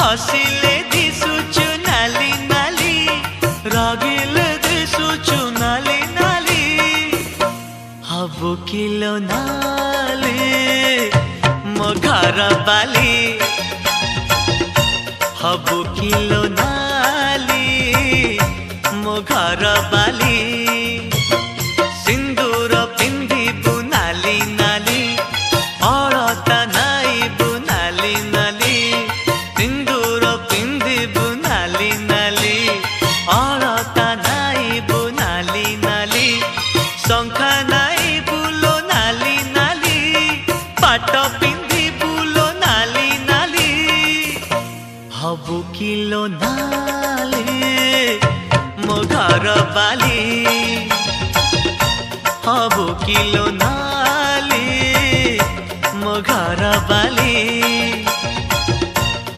हसिले दिसुचु नाली नाली रागिले दिसुचु नाली नाली हबु किलो नाली मो घर बाली हबु किलो नाली मो घर बाली सिंदूर पिंधिबु नाली नाली अलता नाइबु नाली नाली सिंदूर पिंधिबु नाली नाली अलता नाइबु नाली नाली शंखा नाइबु लो नाली नाली पाट पिंधिबु लो नाली नाली हबु किलो नाली मो घर बाली हबु किलो नाली मो घर बाली।